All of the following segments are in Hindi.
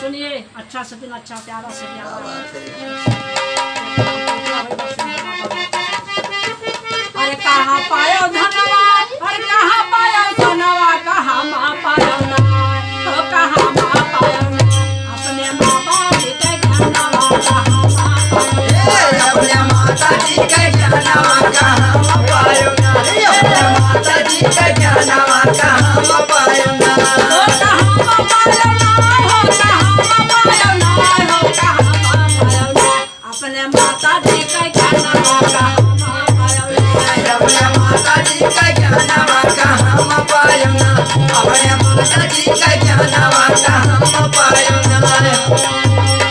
सुनिए, अच्छा से दिन, अच्छा प्यारा से अरे कहाँ पायो धनवा, अरे कहाँ पायो धनवा, कहाँ माँ पायो ना, तो कहाँ माँ पायो ना, अपने माँ बाप के ज्ञानवा कहाँ माँ पायो, अपने माता जी के ज्ञानवा कहाँ पायो ना, अपने माता जी के ज्ञानवा कहाँ पायो ना, हो कहाँ माँ पायो ना, हो कहाँ माँ पायो ना, हो कहाँ माँ पायो ना, अपने माता जी के ज्ञानवा कहाँ माँ पायो ना, अपने माता जी के ज्ञानवा कहाँ पायो ना, अपने माता जी के ज्ञानवा कहाँ पायो ना।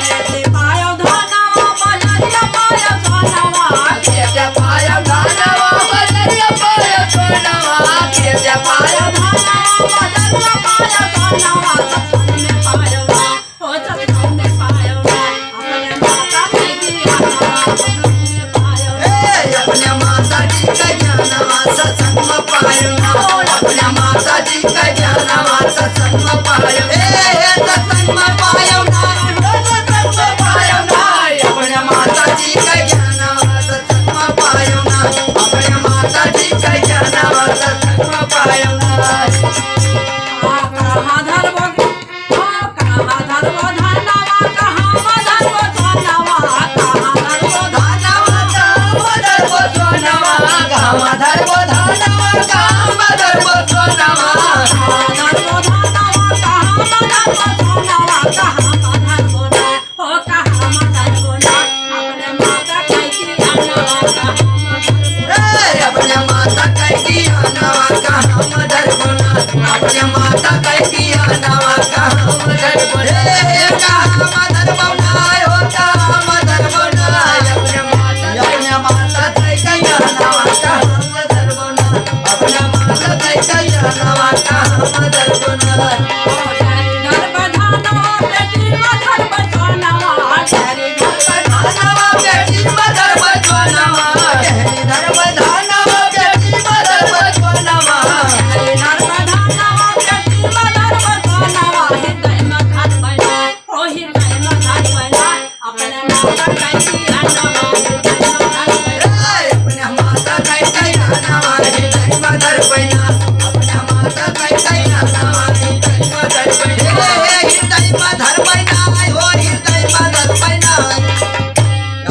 खेते पायो धनवा, बलरिया पायो सोनवा, खेते पायो धनवा, बलरिया पायो सोनवा, खेते पायो धनवा, बलरिया पायो सोनवा, सत्संग में पायो ना, हो सत्संग में पायो ना, अपने माता जी की ज्ञानवा सत्संग में पायो ना, अपने माता जी के ज्ञानवा सत्संग में पायो ना, अपने माता जी के ज्ञानवा सत्संग में पायो, सत्संग में पायो ना, सत्संग में पायो ना, अपने माता जी के ज्ञानवा सत्संग में पायो ना, अपने माता जी के ज्ञानवा सत्संग में पायो ना। कहाँ धरबो, कहाँ धरबो धनवा, कहाँ धरबो सोनवा, कहाँ धरबो धरबो सोनवा, गाँव धरबो धनवा, गाँव धरबो सोनवा, धरबो धनवा, कहाँ धरबो सोनवा, कहाँ धरबो ना, हो कहाँ धरबो ना, अपने माता की ज्ञानवा कहाँ धरबो, अपने माता कैकी नवा कहाँ धरबो ना, अपने माता कैकी नवा कहाँ धरबो, कहाँ धरबो ना, हो कहाँ धरबो ना, अपने माता कैकी नवा कहाँ धरबो ना, अपने माता कैकी नवा कहाँ धरबो ना। धरबो धनवा, बेटी धरबो सोनवा, धरबो धनवा बेटी धरबो सोनवा, धरबो धनवा बेटी धरबो सोनवा, धरबो धनवा, बेटी धरबो सोनवा, हृदय में धरबो ना, ओ हृदय में धरबो ना, अपने माता की ज्ञानवा हृदय में धरबो ना, अपने माता कैकी नवा हृदय में धरबो ना, अपने माता कैकी नवा हृदय में धरबो ना, हृदय में धरबो ना, हो हृदय में धरबो ना,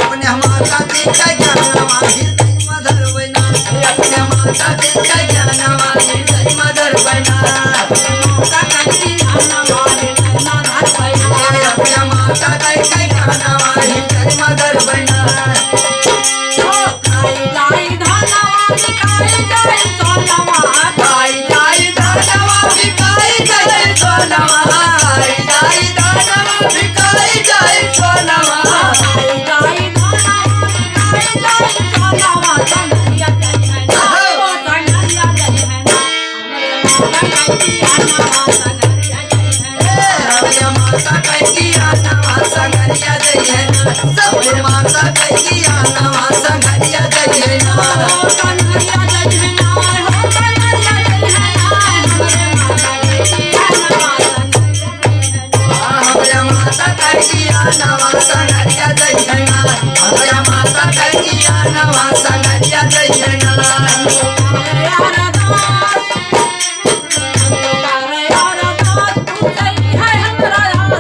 अपने माता कैकी नवा हृदय में धरबो ना, अपने माता कैकी नवा हृदय में धरबो ना, माता की ज्ञानवा हृदय में धरबो ना, अपने माता कैकी नवा हृदय में धरबो ना। खाई लाई धनवा, बिकाई जाई सोनवा, खाई जाई धनवा, बिकाई जाई सोनवा, खाई जाई धनवा, बिकाई जाई सोनवा, खाई जाई धनवा, बिकाई जाई सोनवा, संगरिया जय है ना, ओ संगरिया जय है ना, हमारे माता की ज्ञानवा संगरिया जय है ना, अपने माता कैकी नवा संगरिया जय है ना, सब माता कैकी नवा संगरिया जय है ना, ओ संगरिया जय है ना, हो संगरिया जय है ना, हमारे माता की ज्ञानवा संगरिया जय है ना, हमारे माता कैकी नवा संगरिया जय है ना, हमारे माता कैकी नवा संगरिया जय है ना। यार दास, यार दास, तू जय है हमरा यार,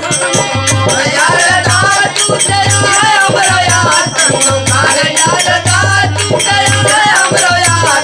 यार दास तू जय है हमरो यार, यार दास तू जय है हमरो यार,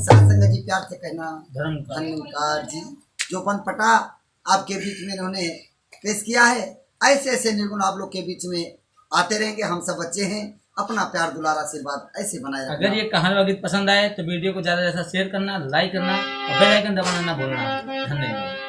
सत्संग जी प्यार से कहना धन्यकार जी, जो बन पटा आपके बीच में इन्होंने पेश किया है। ऐसे ऐसे निर्गुण आप लोग के बीच में आते रहेंगे। हम सब बच्चे हैं, अपना प्यार दुलारा आशीर्वाद ऐसे बनाया। अगर ये कहानी गीत पसंद आए तो वीडियो को ज़्यादा से ज़्यादा शेयर करना, लाइक करना और बेल आइकन दबाना ना भूलना। धन्यवाद।